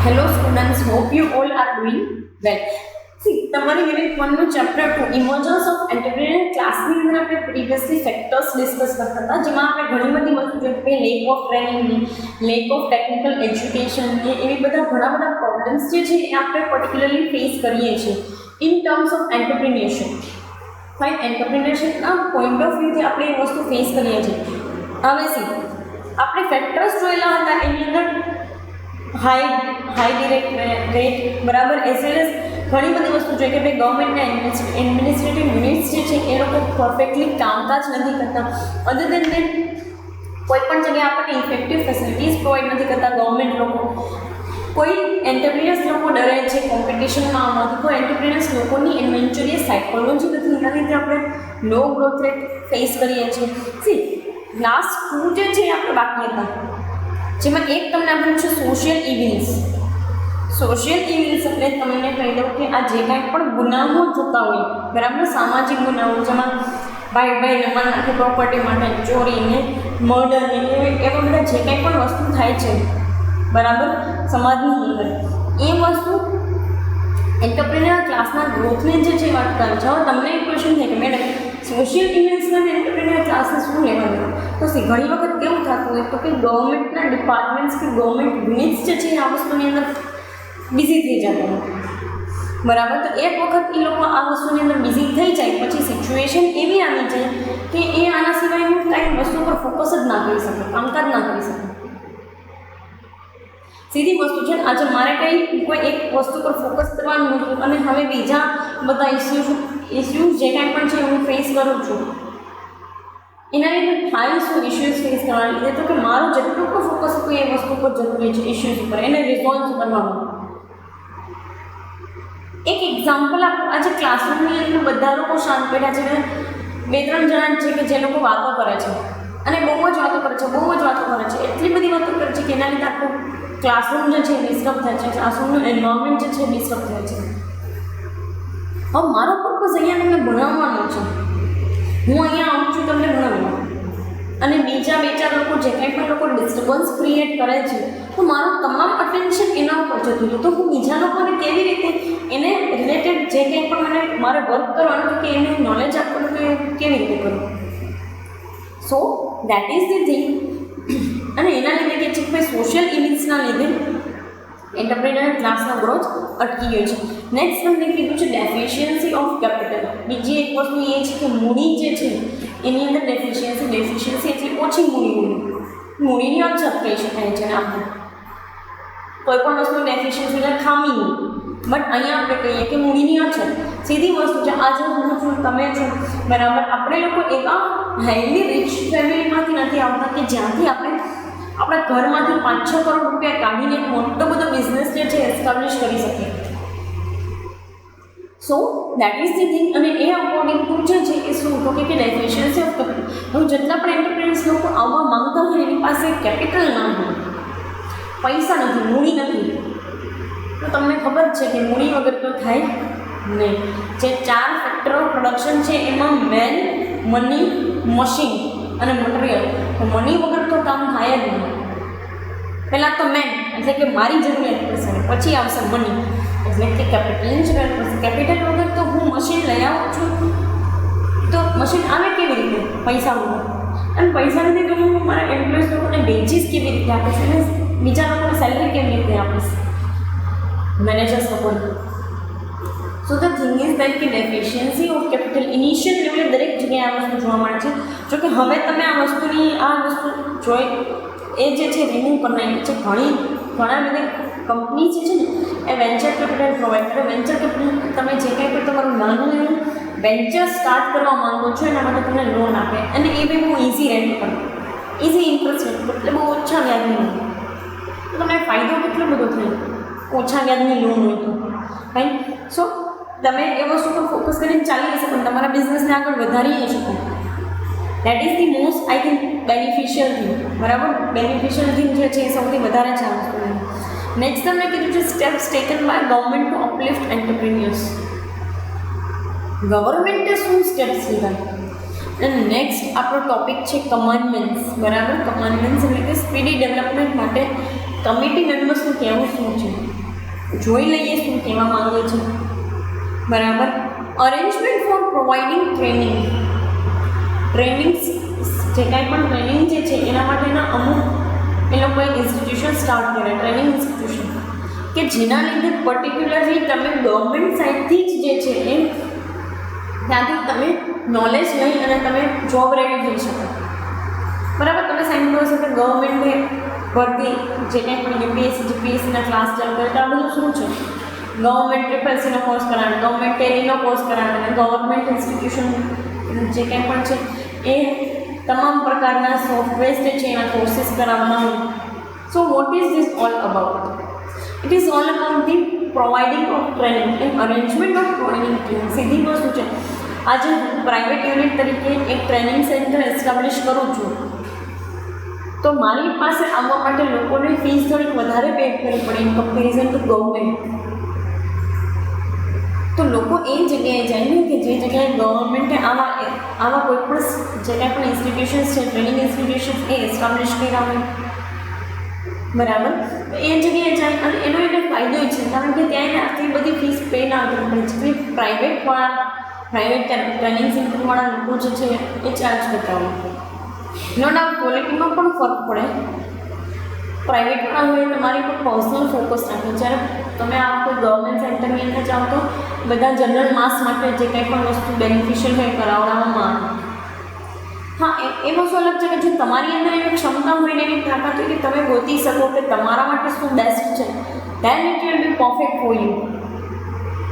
Hello students, hope you all are doing well. See, તમારી unit 1 નું chapter 2 ઇમર્જન્સ of entrepreneur ક્લાસની અંદર આપણે પ્રીવિયસલી ફેક્ટર્સ ડિસ્કસ કરતા હતા, જેમાં આપણે ઘણી બધી વસ્તુ જોઈ કે લેક ઓફ ટ્રેનિંગની, લેક ઓફ ટેકનિકલ એજ્યુકેશનની, એવી ઘણા બધા પ્રોબ્લેમ્સ જે છે એ આપણે પર્ટિક્યુલરલી ફેસ કરીએ છીએ in terms of entrepreneurship. Fine, એન્ટરપ્રિન્યોરશિપના પોઈન્ટ ઓફ વ્યૂથી આપણે એ વસ્તુ ફેસ કરીએ છીએ. હવે સી આપણે ફેક્ટર્સ જોયેલા હતા, એની અંદર હાઈ ડિરેક્ટ રેટ બરાબર એઝ વેલ એઝ ઘણી બધી વસ્તુ જોઈએ કે ભાઈ ગવર્મેન્ટના એડમિનિસ્ટ્રેટિવ યુનિટ્સ જે છે એ લોકો પરફેક્ટલી કામકાજ નથી કરતા. અધર દેન દેન કોઈ પણ જગ્યાએ આપણને ઇફેક્ટિવ ફેસિલિટીઝ પ્રોવાઈડ નથી કરતા ગવર્મેન્ટ લોકો. કોઈ એન્ટરપ્રિનર્સ લોકો ડરે છે કોમ્પિટિશનમાં આવવાથી, કોઈ એન્ટરપ્રિનર્સ લોકોની એડવેન્ચરિયસ સાયકોલોજી નથી, એના લીધે આપણે લો ગ્રોથ રેટ ફેસ કરીએ છીએ. સી લાસ્ટ 2 જે છે આપણે બાકી હતા, જેમાં એક તમને આપ્યું છે સોશિયલ ઇવિલ્સ. સોશિયલ ઇવિલ્સ એટલે તમને કહી દઉં કે આ જે કાંઈ પણ ગુનાઓ થતા હોય બરાબર, સામાજિક ગુનાઓ જેમાં ભાઈને માર નાખે પ્રોપર્ટી માટે, ચોરીને, મર્ડરને, એવા બધા જે કાંઈ પણ વસ્તુ થાય છે બરાબર સમાજની અંદર, એ વસ્તુ એન્ટરપ્રેન્યોર ક્લાસના ગ્રોથને જે છે વાત કરે છે. હવે તમને એક ક્વેશ્ચન થાય કે મેડમ સોશિયલ ઇવિલ્સમાં એન્ટરપ્રેન્યોર ક્લાસને શું લેવાનું? તો ઘણી વખત કેવું થતું હોય તો કે ગવર્મેન્ટના ડિપાર્ટમેન્ટ્સ કે ગવર્મેન્ટ યુનિટ્સ જે છે આ વસ્તુની અંદર બિઝી થઈ જતા હોય બરાબર. તો એક વખત એ લોકો આ વસ્તુની અંદર બિઝી થઈ જાય પછી સિચ્યુએશન એવી આવી જાય કે એ આના સિવાયનું કાંઈ વસ્તુ પર ફોકસ જ ના કરી શકે, કામકાજ ના કરી શકે. સીધી વસ્તુ છે, આજે મારે કોઈ એક વસ્તુ પર ફોકસ કરવાનું હતું અને હવે બીજા બધા ઇસ્યુઝ જે કાંઈ પણ છે હું ફેસ કરું છું, એના લીધે થાય શું ઇશ્યુઝ ફેસ કરવાના લીધે તો કે મારું જેટલું પણ ફોકસ હતું એ વસ્તુ પર જતું રહે છે, ઇશ્યુઝ ઉપર, એને રિઝોલ્વ કરવાનું. એક એક્ઝામ્પલ આજે ક્લાસરૂમની અંદર બધા લોકો શાંત બેઠા છે, 2-3 જણા છે કે જે લોકો વાતો કરે છે અને બહુ જ વાતો કરે છે, એટલી બધી વાતો કરે છે કે એના લીધે આખું ક્લાસરૂમ જે છે ડિસ્ટર્બ થાય છે, ક્લાસરૂમનું એન્વાયરમેન્ટ જે છે ડિસ્ટર્બ થાય છે. હવે મારો પર્પઝ અહીંયા તમને ભણાવવાનો છે, હું અહીંયા આવું છું તમને ભણાવવા, અને બીજા 2-4 લોકો જે કંઈ પણ લોકો ડિસ્ટર્બન્સ ક્રિએટ કરે છે તો મારું તમામ અટેન્શન એના ઉપર જતું હતું. તો હું બીજા લોકોને કેવી રીતે એને રિલેટેડ જે કંઈ પણ મારે વર્ક કરવાનું હતું કે એને નોલેજ આપવાનું તો એ કેવી રીતે કરું? સો દેટ ઇઝ ધી થિંગ. અને એના લીધે કે છે કે ભાઈ સોશિયલ ઇવિલ્સના લીધે એન્ટરપ્રેન્યોર ક્લાસનો ગ્રોથ અટકી ગયો છે. નેક્સ્ટ તમને કીધું છે ડેફિશિયન્સી ઓફ કેપિટલ. બીજી એક વસ્તુ એ છે કે મૂડી જે છે એની અંદર ડેફિશિયન્સી એટલે ઓછી મૂડીની અછત કહી શકાય છે ને. આપણે કોઈ પણ વસ્તુ ડેફિશિયન્સી એટલે ખામી નહીં, બટ અહીંયા આપણે કહીએ કે મૂડીની અછત. સીધી વસ્તુ છે, આજે હું છું, તમે છો બરાબર, આપણે લોકો એવા હાઈલી રિચ ફેમિલીમાંથી નથી આવતા કે જ્યાંથી આપણે આપણા ઘરમાંથી 5-6 કરોડ રૂપિયા કાઢીને એક મોટો બધો બિઝનેસ જે છે એસ્ટાબ્લિશ કરી શકીએ. સો દેટ ઇઝ ધી થિંગ. અને એ અકોર્ડિંગ ટુ જે છે એ શું તો કે ડેફિશિયન્સી ઓફ કેપિટલ. હવે જેટલા પણ એન્ટરપ્રેન્યોર્સ લોકો આવવા માંગતા હોય એની પાસે કેપિટલ ના હોય, પૈસા નથી, મૂડી નથી, તો તમને ખબર છે કે મૂડી વગર તો થાય નહીં. જે 4 ફેક્ટર ઓફ પ્રોડક્શન છે એમાં મેન, મની, મશીન અને મટીરિયલ. તો મની વગર તો કામ થાય જ નહીં. પહેલાં તો મેન એટલે કે મારી જરૂરિયાત પડશે, પછી આવશે મની એટલે કે કેપિટલની જરૂરિયાત પડશે. કેપિટલ વગર તો હું મશીન લઈ આવું છું તો મશીન આવે કેવી રીતે? પૈસા વગર. અને પૈસા નથી તો હું મારા એમ્પ્લોઈઝ લોકોને વેજીસ કેવી રીતે આપીશ અને બીજા લોકોને સેલરી કેવી રીતે આપીશ, મેનેજર્સ લોકોને. સો ધ થિંગ ઇઝ દેટ કે ડેફિશિયન્સી ઓફ કેપિટલ ઇનિશિયલ લેવલે દરેક જગ્યાએ આ વસ્તુ જોવા મળે છે. જોકે હવે તમે આ વસ્તુ જોઈ એ જે છે રિમૂવ કરી નાખી છે. ઘણા બધી કંપની જે છે ને એ વેન્ચર કેપિટલ પ્રોવાઈડ કરે. વેન્ચર કેપિટલ તમે જે કંઈ પણ તમારું નાનું વેન્ચર સ્ટાર્ટ કરવા માંગો છો એના માટે તમને લોન આપે, અને એ બી બહુ ઇઝી રેન્ટ પર, ઇઝી ઇન્ટરેસ્ટ રેટ એટલે બહુ ઓછા વ્યાજની. તો તમને ફાયદો કેટલો બધો થાય ઓછા વ્યાજની લોન હોય તો. રાઈટ. સો તમે એ વસ્તુ પર ફોકસ કરીને ચાલી નહીં શકો, તમારા બિઝનેસને આગળ વધારી નહીં શકો. That is the most I think beneficial thing. બરાબર, બેનિફિશિયલ થિંગ જે છે એ સૌથી વધારે છે આ વસ્તુની. નેક્સ્ટ તમને કીધું છે steps taken by government to uplift entrepreneurs. ગવર્મેન્ટે શું સ્ટેપ્સ લીધા? અને નેક્સ્ટ આપણો ટોપિક છે કમાન્ડમેન્ટ્સ. બરાબર, કમાન્ડમેન્ટ્સ એટલે કે સ્પીડી ડેવલપમેન્ટ માટે કમિટી મેમ્બર્સનું કહેવું શું છે? જોઈ લઈએ શું કહેવા માંગે છે. બરાબર. અરેન્જમેન્ટ ફોર પ્રોવાઇડિંગ ટ્રેનિંગ્સ જે કાંઈ પણ ટ્રેનિંગ જે છે એના માટેના અમુક એ લોકોએ ઇન્સ્ટિટ્યુશન સ્ટાર્ટ કર્યા, ટ્રેનિંગ ઇન્સ્ટિટ્યુશન, કે જેના લીધે પર્ટિક્યુલરલી તમે ગવર્મેન્ટ સાઇડથી જ જે છે એ ત્યાંથી તમે નોલેજ લઈ અને તમે જોબ રેડી થઈ શકો. બરાબર. તમે સાંભળ્યું હશે કે ગવર્મેન્ટે ભરતી જે કંઈ પણ યુપીએસસી જીપીએસસીના ક્લાસ ચાલુ કરે તો આ બધું શું છે? ગવર્મેન્ટ ટ્રિપલસીનો કોર્સ કરાવે, ગવર્મેન્ટ ટેલીનો કોર્સ કરાવે અને ગવર્મેન્ટ ઇન્સ્ટિટ્યુશન જે કંઈ પણ છે એ તમામ પ્રકારના સોફ્ટવેર્સ જે છે એના કોર્સીસ કરાવવામાં હોય. So what is this all about? It is all about the providing of training and arrangement of training team. સીધી વસ્તુ છે. આજે હું પ્રાઇવેટ યુનિટ તરીકે એક ટ્રેનિંગ સેન્ટર એસ્ટાબ્લિશ કરું છું તો મારી પાસે આવવા માટે લોકોને ફીસ થોડીક વધારે પે કરવી પડે ઇન કમ્પેરિઝન ટુ ગવર્મેન્ટ. તો લોકો એ જગ્યાએ જાય ને કે જે જગ્યાએ ગવર્મેન્ટે આવા કોઈ પણ જે કાંઈ પણ ઇન્સ્ટિટ્યુશન્સ છે, ટ્રેનિંગ ઇન્સ્ટિટ્યુશન્સ એ એસ્ટાબ્લિશ કર્યા હોય. બરાબર. એ જગ્યાએ જાય અને એનો એને ફાયદો છે કારણ કે ત્યાં એને આટલી બધી ફીસ પે ના કરવી પડે જેટલી પ્રાઇવેટ ટ્રેનિંગ સેન્ટરવાળા લોકો જે છે એ ચાર્જ કરતા હોય. નો ડાઉટ ક્વોલિટીમાં પણ ફરક પડે. પ્રાઇવેટવાળા હોય તમારી પર પર્સનલ ફોકસ રાખે. જ્યારે તમે આ કોઈ ગવર્મેન્ટ સેન્ટરની અંદર જાઓ તો બધા જનરલ માસ માટે જે કંઈ પણ વસ્તુ બેનિફિશિયલ હોય કરાવડાવવામાં આવે. હા, એ વસ્તુ અલગ છે કે જો તમારી અંદર એવી ક્ષમતા હોય ને એવી તાકાત હોય કે તમે ગોતી શકો કે તમારા માટે શું બેસ્ટ છે, then it will B perfect for you.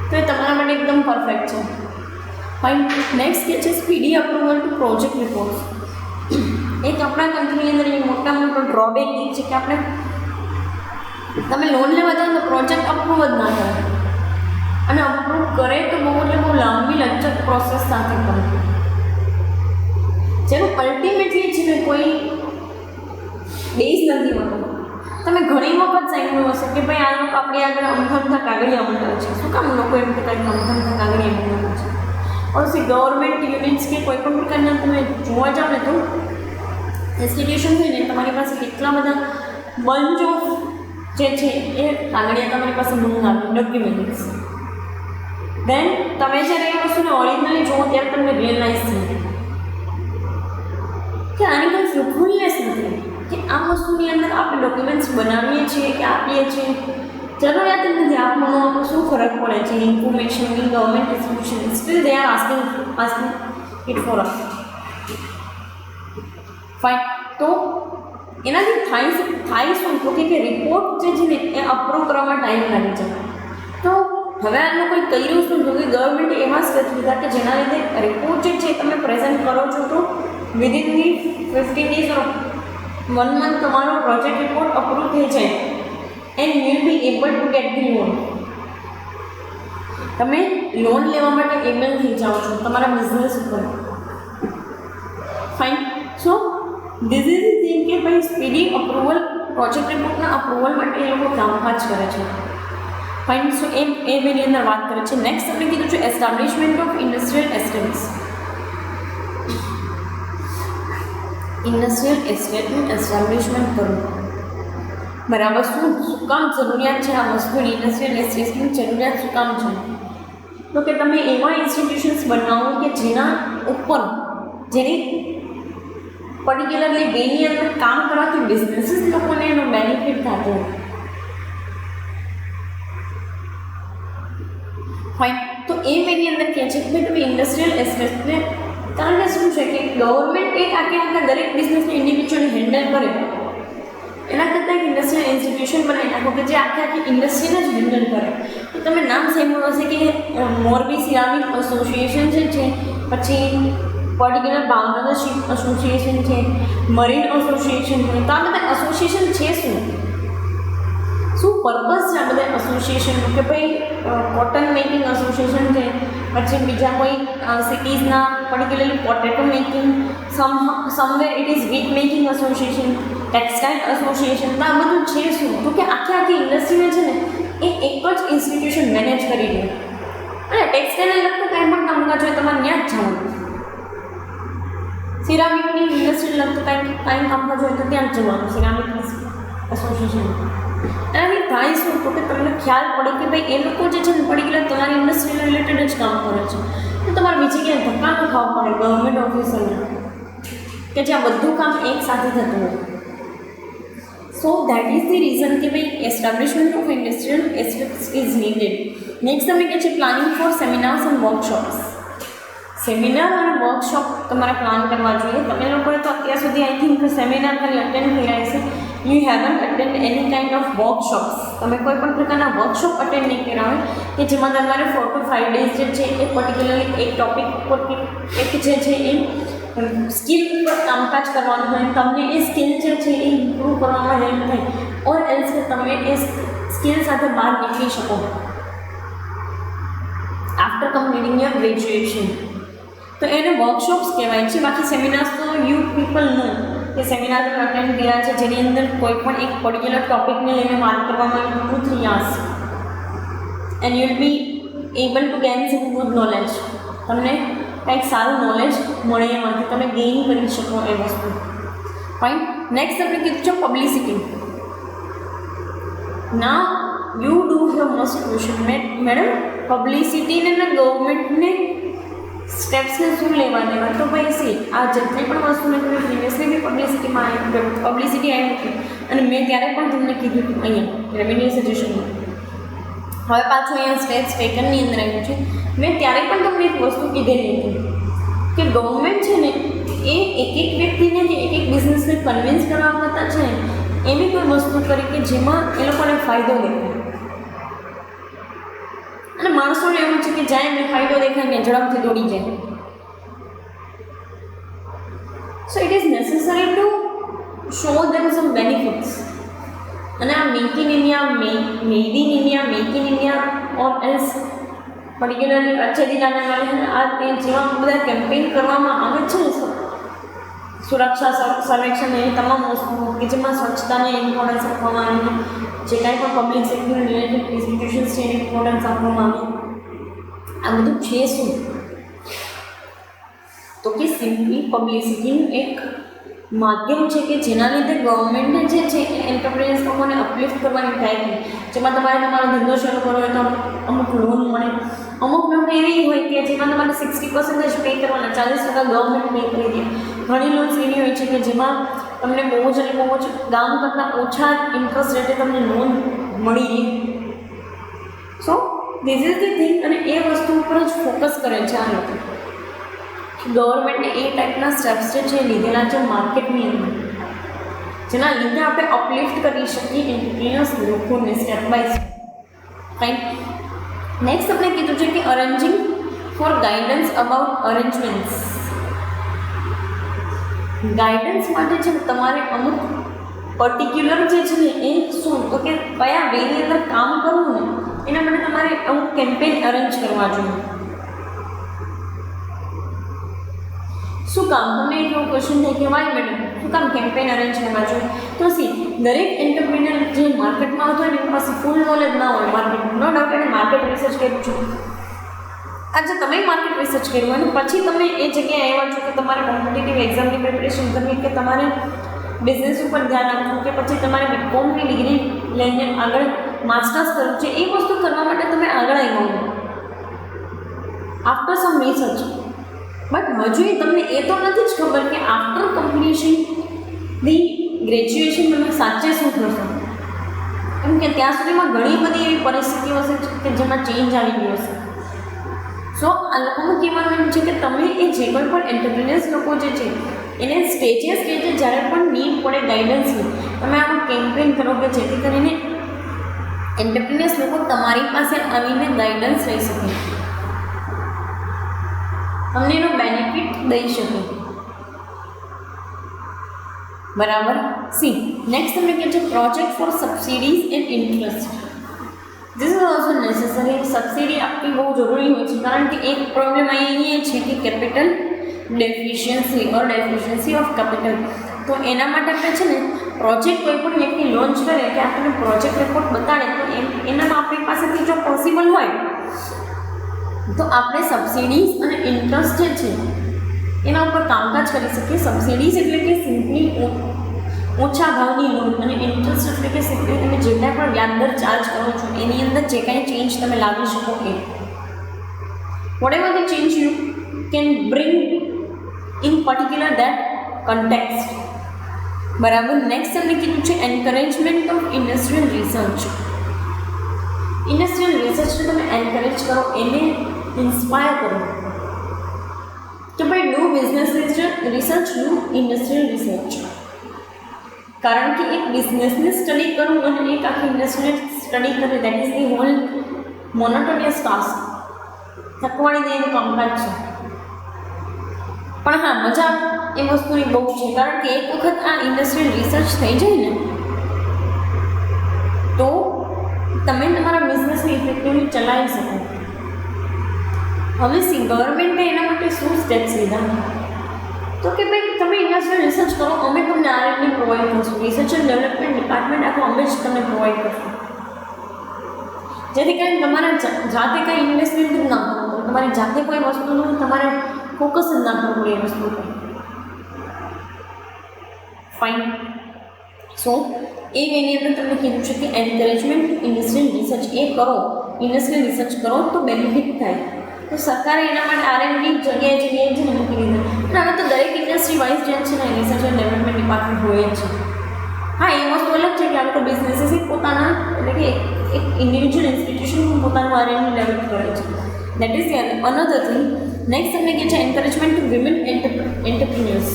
તો એ તમારા માટે એકદમ પરફેક્ટ છે. ફાઇન. નેક્સ્ટ કે છે speedy approval to project reports. એક આપણા કન્ટ્રીની અંદર એ મોટા મોટો ડ્રોબેક એ છે કે આપણે તમે લોન લેવા જાઓ તો પ્રોજેક્ટ અપ્રૂવ જ ના કરે અને અપ્રૂવ કરે તો બહુ એટલે બહુ લાંબી લચક પ્રોસેસ સાથે કરે જેનું અલ્ટિમેટલી છે ને કોઈ બેઝ નથી હોતો. તમે ઘણી વખત સાંભળ્યું હશે કે ભાઈ આ લોકો આપણી આગળ અમથા કાગળિયા મંગાવે છે. શું કામ લોકો એમ કહેતા કે અમથા કાગળિયા મંગાવે છે? ઓલસી ગવર્મેન્ટ યુનિટ્સ કે કોઈ પણ પ્રકારના તમે જોવા જાઓ ને તો ઇન્સ્ટિટ્યુશન હોય ને તમારી પાસે કેટલા બધા બંચ ઓફ જે છે એ કાગળિયા તમારી પાસે મંગાવે ડોક્યુમેન્ટ્સ. દેન તમે જ્યારે એ વસ્તુને ઓરિજિનલી જુઓ ત્યારે તમને રિયલાઇઝ થાય કે આની કોઈ ફ્રુટફુલનેસ નથી કે આ વસ્તુની અંદર આપણે ડોક્યુમેન્ટ્સ બનાવીએ છીએ કે આપીએ છીએ જરૂરિયાત જ નથી આપવાનો આપણો શું ફરક પડે છે. Information in government institution steel they are asking it for us. Fine. તો એનાથી થાય શું તો કે રિપોર્ટ જે છે ને એ અપ્રૂવ કરવામાં ટાઈમ લાગી જાય. તો હવે આ લોકોએ કર્યું શું તો કે ગવર્મેન્ટે એવા સ્ટેપ લીધા કે જેના લીધે રિપોર્ટ જે છે તમે પ્રેઝન્ટ કરો છો તો within the 15 days or 1 month તમારો પ્રોજેક્ટ રિપોર્ટ અપ્રૂવ થઈ જાય and you will be able to gate the loan. તમે લોન લેવા માટે એબલ થઈ જાઓ છો તમારા બિઝનેસ ઉપર. Fine. So this is the thing કે ભાઈ સ્પીડી અપ્રુવલ પ્રોજેક્ટ રિપોર્ટના અપ્રુવલ માટે એ લોકો કામકાજ કરે છે. ફાઇન. સો એ મેની અંદર વાત કરે છે. નેક્સ્ટ આપણે કીધું છે establishment of industrial estates. Industrial એસ્ટેટનું એસ્ટાબ્લિશમેન્ટ કરવું. બરાબર. શું કામ જરૂરિયાત છે આ વસ્તુની? ઇન્ડસ્ટ્રીયલ એસ્ટેટની જરૂરિયાત શું કામ છે? તો કે તમે એવા ઇન્સ્ટિટ્યુશન્સ બનાવો કે જેના ઉપર જેની પર્ટિક્યુલરલી બેની અંદર કામ કરવાથી બિઝનેસીસ લોકોને એનો બેનિફિટ થતો હોય. ફાઇન. તો એ બેની અંદર કહે છે કે ભાઈ તમે ઇન્ડસ્ટ્રીયલ એસ્ટેટને કારણ કે શું છે કે ગવર્મેન્ટ એક આખા દરેક બિઝનેસને ઇન્ડિવિજ્યુઅલી હેન્ડલ કરે એના કરતાં એક ઇન્ડસ્ટ્રીયલ ઇન્સ્ટિટ્યુશન બનાવી નાખો કે જે આખી ઇન્ડસ્ટ્રીને જ હેન્ડલ કરે. તો તમે નામ સાંભળ્યું હશે કે મોરબી સિરામિક એસોસિએશન છે, પછી પર્ટિક્યુલર ભાવનગર શિપ એસોસિએશન છે, મરીન એસોસિએશન છે. તો આ બધા એસોસિએશન છે શું પર્પઝ છે આ બધા એસોસિએશનનું? કે ભાઈ કોટન મેકિંગ એસોસિએશન છે, પછી બીજા કોઈ સિટીઝના particularly potato making, somewhere it is wheat making association, textile association. તો આ બધું છે શું? તો કે આખી ઇન્ડસ્ટ્રીને છે ને એ એક જ ઇન્સ્ટિટ્યુશન મેનેજ કરી દે. અને ટેક્સટાઇલને લગતું કાંઈ પણ કામકાજ હોય તમારે ત્યાં જ જવાનું. સિરામિકની ઇન્ડસ્ટ્રીને લગતું કાંઈ કામકાજ હોય તો ત્યાં જ જવાનું સિરામિક એસોસિએશન. એનાથી થાય શું? તો કે તમને તમને ખ્યાલ પડે કે ભાઈ એ લોકો જે છે ને પર્ટિક્યુલર તમારી ઇન્ડસ્ટ્રીના રિલેટેડ જ કામ કરે છે, તો તમારે બીજી ક્યાંય ધક્કા ન ખાવા પડે ગવર્મેન્ટ ઓફિસરને કે જ્યાં બધું કામ એક સાથે થતું હોય. So that is the reason કે ભાઈ establishment of industrial estates is needed. Next તમને કહે છે planning for seminars and workshops. Seminar અને વર્કશોપ તમારે પ્લાન કરવા જોઈએ. તમે લોકોએ તો અત્યાર સુધી આઈ થિંક સેમિનાર ખાલી અટેન્ડ થઈ રહ્યા છે. You haven't attend any kind of workshops. તમે કોઈ પણ પ્રકારના વર્કશોપ અટેન્ડ નહીં કર્યા હોય કે જેમાં તમારે 4 to 5 days જે છે એ પર્ટિક્યુલરલી એક ટોપિક ઉપર એક જે છે એ સ્કિલ ઉપર કામકાજ કરવાનું હોય, તમને એ સ્કિલ જે છે એ ઇમ્પ્રૂવ કરવામાં હેલ્પ થાય, ઓર એલ્સ કે તમે એ સ્કિલ સાથે બહાર નીકળી શકો આફ્ટર કમ્પ્લીટિંગ યોર ગ્રેજ્યુએશન. તો એને વર્કશોપ્સ કહેવાય છે. બાકી સેમિનાર્સ તો યુ પીપલ નો કે સેમિનાર તમે અટેન્ડ કર્યા છે જેની અંદર કોઈ પણ એક પર્ટિક્યુલર ટોપિકને લઈને વાત કરવામાં 2-3 hours and you will be able to gain sum good knowledge. તમને કંઈક સારું નોલેજ મળે એમાંથી તમે ગેઇન કરી શકો એ વસ્તુ. ફાઇન. નેક્સ્ટ આપણે કીધું છે પબ્લિસિટી. ના you do have must question madam પબ્લિસિટીને ગવર્મેન્ટને સ્ટેપ્સને શું લેવા દેવા? તો ભાઈ સી આ જેટલી પણ વસ્તુને તમે પ્રિવિયસલી બી પબ્લિસિટી આવી હતી અને મેં ત્યારે પણ તમને કીધું હતું અહીંયા રેવન્યુ સજેશનમાં. હવે પાછું અહીંયા સ્ટેપ્સ ટેકનની અંદર આવ્યું છે. મેં ત્યારે પણ તમને એક વસ્તુ કીધેલી હતી કે ગવર્મેન્ટ છે ને એ એક વ્યક્તિને કે એક બિઝનેસને કન્વિન્સ કરવા કરતાં છે ને એવી કોઈ વસ્તુ કરે કે જેમાં એ લોકોને ફાયદો દેખાય. અને માણસોને એવું છે કે જ્યાં એમને ફાયદો દેખાય ને ઝડપથી દોડી જાય. So it is necessary to show them some benefits. અને આ make in India, made in India, make in India or else particularly અચ્છે દી જાને વાલે આ તે જેવા બધા કેમ્પેઇન કરવામાં આવે છે ને સુરક્ષા સર્વેક્ષણ એની તમામ વસ્તુઓ કે જેમાં સ્વચ્છતાને ઇમ્પોર્ટન્સ આપવામાં આવે, જે કાંઈ પણ પબ્લિક સેક્ટર રિલેટેડ ઇન્સ્ટિટ્યુશન્સ છે એને ઇમ્પોર્ટન્સ આપવામાં આવે. આ બધું છે શું? તો કે સિમ્પલી પબ્લિસિટીનું એક માધ્યમ છે કે જેના લીધે ગવર્મેન્ટને જે છે એ એન્ટરપ્રેન્યોર્સ લોકોને અપલિફ્ટ કરવાની ટ્રાય કરે. જેમાં તમારે તમારો ધંધો શરૂ કરવો હોય તો અમુક લોન મળે, અમુક લોન એવી હોય કે જેમાં તમારે 60% જ પે કરવાના, 40% ગવર્મેન્ટ પે કરી દે. ઘણી લોન્સ એવી હોય છે કે જેમાં તમને બહુ જ ગામ કરતાં ઓછા ઇન્ટરેસ્ટ રેટે તમને લોન મળી રહે. So this is the thing. અને એ વસ્તુ ઉપર જ ફોકસ કરે છે આ લોકો. ગવર્મેન્ટને એ ટાઈપના સ્ટેપ્સ જે છે લીધેલા છે માર્કેટની અંદર, જેના લીધે આપણે અપલિફ્ટ કરી શકીએ એન્ટરપ્રિન્યોર્સ લોકોને step by step. Fine. Next આપણે કીધું છે કે arranging for guidance about arrangements. Guidance માટે છે ને તમારે અમુક પર્ટિક્યુલર જે છે ને એ શું તો કે કયા વેની અંદર કામ કરવું ને એના માટે તમારે અમુક કેમ્પેઇન અરેન્જ કરવા જોઈએ. શું કામ? તમને એક એવો ક્વેશ્ચન થાય કે વાય મેડમ શું કામ કેમ્પેઇન અરેન્જ કરવા જોઈએ? તો સી દરેક એન્ટરપ્રિન્યોર જે માર્કેટમાં આવતો હોય એની પાસે ફૂલ નોલેજ ના હોય માર્કેટનું. નો ડાઉટ એને માર્કેટ રિસર્ચ કર્યું છે. આજે તમે માર્કેટ રિસર્ચ કર્યું અને પછી તમે એ જગ્યાએ આવ્યા છો કે તમારે કોમ્પિટિટિવ એક્ઝામની પ્રિપરેશન કરવી કે તમારે બિઝનેસ ઉપર ધ્યાન આપવું કે પછી તમારે બીકોમની ડિગ્રી લઈને આગળ માસ્ટર્સ કરવું છે. એ વસ્તુ કરવા માટે તમે આગળ આવ્યા આફ્ટર સમ રિસર્ચ. બટ હજુ તમને એ તો નથી જ ખબર કે આફ્ટર કમ્પ્લીશન ધી ગ્રેજ્યુએશન તમે સાચે શું થશો. કેમ કે ત્યાં સુધીમાં ઘણી બધી એવી પરિસ્થિતિઓ હશે કે જેમાં ચેન્જ આવી ગયો હશે. સો આ લોકોનું કહેવાનું એમ છે કે તમે એ જે કોઈ પણ એન્ટરપ્રિન્યોર્સ લોકો જે છે એને સ્ટેજે જ્યારે પણ નીડ પડે ગાઈડન્સની તમે આમાં કેમ્પેઇન કરો કે જેથી કરીને એન્ટરપ્રિન્યોર્સ લોકો તમારી પાસે આવીને ગાઈડન્સ લઈ શકે, તમને એનો બેનિફિટ દઈ શકે. બરાબર. સી નેક્સ્ટ તમને કહે છે project for subsidies and interest. This is also necessary. Subsidy આપવી બહુ જરૂરી હોય છે કારણ કે એક પ્રોબ્લેમ અહીંયા એ છે કે કેપિટલ ડેફિશિયન્સી ઓફ કેપિટલ. તો એના માટે આપણે છે ને પ્રોજેક્ટ કોઈ પણ વ્યક્તિ લોન્ચ કરે કે આપણને પ્રોજેક્ટ રિપોર્ટ બતાડે તો એનામાં આપણી પાસેથી જો પોસિબલ હોય તો આપણે સબસિડીઝ અને ઇન્ટરેસ્ટ જે છે એના ઉપર કામકાજ કરી શકીએ. સબસિડીઝ એટલે કે સિમ્પલી ઓછા ભાવની લોન અને ઇન્ટરેસ્ટ એટલે કે સિમ્પલી તમે જે કાંઈ પણ વ્યાજદર ચાર્જ કરો છો એની અંદર જે કાંઈ ચેન્જ તમે લાવી શકો એ whatever the change you can bring in particular that context. બરાબર. નેક્સ્ટ તમને કીધું છે encouragement of industrial research. Industrial રિસર્ચને તમે એન્કરેજ કરો, એને ઇન્સ્પાયર કરો કે ભાઈ do business research, do industrial research. કારણ કે એક બિઝનેસને સ્ટડી કરવું અને એક આખી ઇન્ડસ્ટ્રીને સ્ટડી કરવી that is the whole monotonous task. થકવાડી દે એનું કામકાજ છે. પણ હા, મજા એ વસ્તુની બહુ છે, કારણ કે એક વખત આ ઇન્ડસ્ટ્રીયલ રિસર્ચ થઈ જાય ને તો તમે તમારા બિઝનેસને ઇફેક્ટિવલી ચલાવી શકો. હવે સી ગવર્મેન્ટે એના માટે શું સ્ટેપ્સ લીધા તો કે ભાઈ તમે ઇન્ડસ્ટ્રીયલ રિસર્ચ કરો, અમે તમને R&D પ્રોવાઈડ કરશું, રિસર્ચ એન્ડ ડેવલપમેન્ટ ડિપાર્ટમેન્ટ આખું અમે જ તમને પ્રોવાઈડ કરશું, જેથી કરીને તમારા જાતે કંઈ ઇન્વેસ્ટમેન્ટ જ ના કરવું પડે, તમારી જાતે કોઈ વસ્તુનું તમારે ફોકસ જ ના કરવું પડે એ વસ્તુ પર. ફાઇન. સો એ વેની અંદર તમને કીધું છે કે એન્કરેજમેન્ટ ઇન્ડસ્ટ્રીયલ રિસર્ચ એ કરો, ઇન્ડસ્ટ્રીયલ રિસર્ચ કરો તો બેનિફિટ થાય. તો સરકારે એના માટે R&D જગ્યાએ છે ને મૂકી દીધા. અને હવે તો દરેક ઇન્ડસ્ટ્રી વાઇઝ જે છે ને રિસર્ચ એન્ડ ડેવલપમેન્ટ ડિપાર્ટમેન્ટ હોય જ છે. હા, એ વસ્તુ અલગ છે કે આ લોકો બિઝનેસીસ પોતાના એટલે કે એક ઇન્ડિવિજ્યુઅલ ઇન્સ્ટિટ્યુશન પોતાનું R&D ડેવલપ કરે છે. That is another thing. Next તમને કહે છે એન્કરેજમેન્ટ ટુ વિમેન એન્ટરપ્રિન્યોર્સ.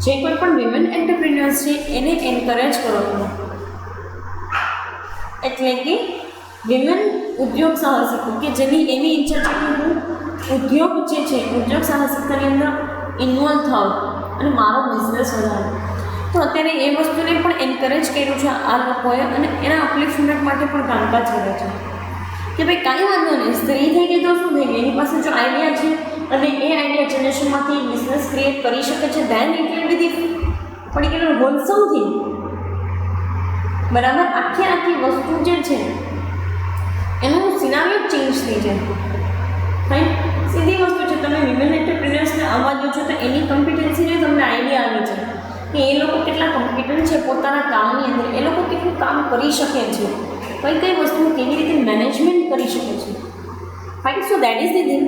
જે કોઈ પણ વિમેન એન્ટરપ્રિન્યોર્સ છે એને એન્કરેજ કરો તમે, એટલે કે વિમેન ઉદ્યોગ સાહસિકો કે જેની એવી ઈચ્છા છે કે હું ઉદ્યોગ જે છે ઉદ્યોગ સાહસિકતાની અંદર ઇન્વોલ્વ થાઉં અને મારો બિઝનેસ વધારે. તો અત્યારે એ વસ્તુને પણ એન્કરેજ કર્યું છે આ લોકોએ અને એના અપલિફમેન્ટ માટે પણ કામકાજ કરે છે કે ભાઈ કાંઈ વાંધો નહીં, સ્ત્રી થઈ ગઈ તો શું થઈ ગઈ, એની પાસે જો આઈડિયા છે અને એ આઈડિયા જનરેશનમાંથી બિઝનેસ ક્રિએટ કરી શકે છે, then it will be the particular wholesome thing. બરાબર. આખી વસ્તુ જે છે એનું સિનારિયો ચેન્જ થઈ જાય. રાઈટ. સીધી વસ્તુ છે, તમે વિમેન એન્ટરપ્રિન્યોર્સને આવવા દો છો તો એની કોમ્પિટન્સીને તમને આઈડિયા આવી જાય કે એ લોકો કેટલા કોમ્પિટન્ટ છે પોતાના કામની અંદર, એ લોકો કેટલું કામ કરી શકે છે, કઈ વસ્તુ કેવી રીતે મેનેજમેન્ટ કરી શકે છે. Fine. So that is the thing.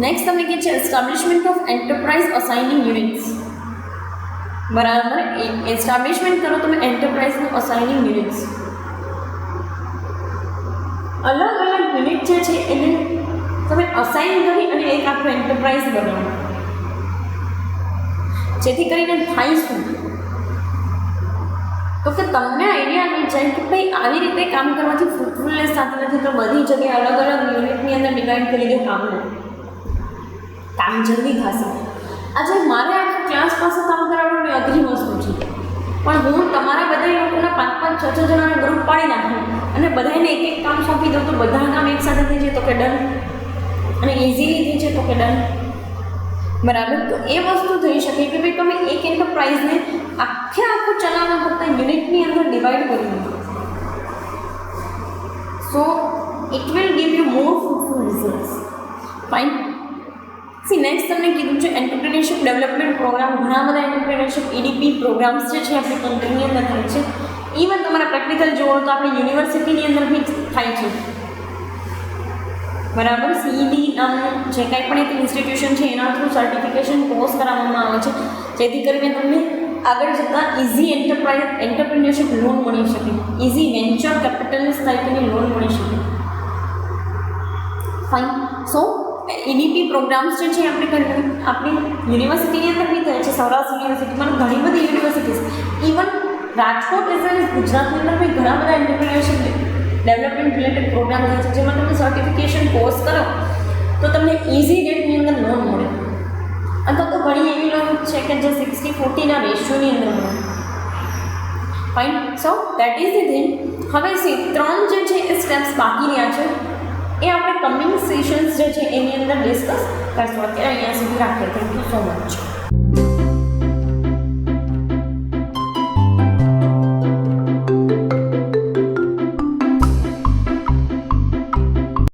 Next તમને કહે છે establishment of enterprise assigning units. બરાબર. એસ્ટાબ્લિશમેન્ટ કરો તમે એન્ટરપ્રાઇઝનું અસાઇનિંગ યુનિટ્સ. અલગ યુનિટ જે છે એને તમે અસાઇન કરી અને એક આખું એન્ટરપ્રાઇઝ બનાવો, જેથી કરીને થાય શું તો કે તમને આઈડિયા આવી જાય કે ભાઈ આવી રીતે કામ કરવાથી ફ્રૂટફુલનેસ થતી નથી, તો બધી જગ્યાએ અલગ યુનિટની અંદર ડિવાઈડ કરી દો કામ જલ્દી થશે. આજે મારે આ ક્લાસ પાસે કામ કરાવવાની અઘરી વસ્તુ છે, પણ હું તમારા બધા લોકોના 5-5, 6-6 જણાના ગ્રુપ પાડી નાખું અને બધાને એક કામ સોંપી દઉં તો બધા કામ એકસાથે થઈ જાય તો કે ડન, અને ઇઝીલી થઈ જાય તો કે ડન. બરાબર. તો એ વસ્તુ થઈ શકે કે ભાઈ તમે એક એન્ટરપ્રાઇઝને આખું ચલાવવા કરતાં યુનિટની અંદર ડિવાઈડ કરી દો. So it will give you more fruitful results. Fine. C next તમને કીધું છે એન્ટરપ્રિન્યોરશિપ ડેવલપમેન્ટ પ્રોગ્રામ. ઘણા બધા એન્ટરપ્રિન્યોરશિપ EDP પ્રોગ્રામ્સ જે છે આપણી કન્ટ્રીની અંદર થાય છે. ઇવન તમારા પ્રેક્ટિકલ જોવો તો આપણી યુનિવર્સિટીની અંદર બી થાય છે. બરાબર. CED નામનું જે કાંઈ પણ એક ઇન્સ્ટિટ્યુશન છે એના થ્રુ સર્ટિફિકેશન કોર્સ કરાવવામાં આવે છે, જેથી કરીને તમને આગળ જતાં ઇઝી એન્ટરપ્રિન્યોરશિપ લોન મળી શકે, ઇઝી વેન્ચર કેપિટલિસ્ટ ટાઈપની લોન મળી શકે. ફાઇન. સો EDP પ્રોગ્રામ્સ જે છે આપણી યુનિવર્સિટીની અંદર બી થાય છે. સૌરાષ્ટ્ર યુનિવર્સિટીમાં ઘણી બધી universities, even Rajkot as well as ગુજરાતની અંદર બી ઘણા બધા એન્ટરપ્રિન્યોરશિપ ડેવલપમેન્ટ રિલેટેડ પ્રોગ્રામ હોય છે, જેમાં તમે સર્ટિફિકેશન કોર્સ કરો તો તમને ઇઝી રેટની અંદર લોન મળે, અથવા તો ઘણી એવી લોન છે કે જે 60-40 રેશિયોની અંદર મળે. Fine. So that is the thing. હવે 3 જે છે એ સ્ટેપ્સ બાકી રહ્યા છે, એ આપણે કમિંગ સેશન્સ જે છે એની અંદર ડિસ્કસ કરશું. અત્યારે અહીંયા સુધી રાખીએ. Thank you so much.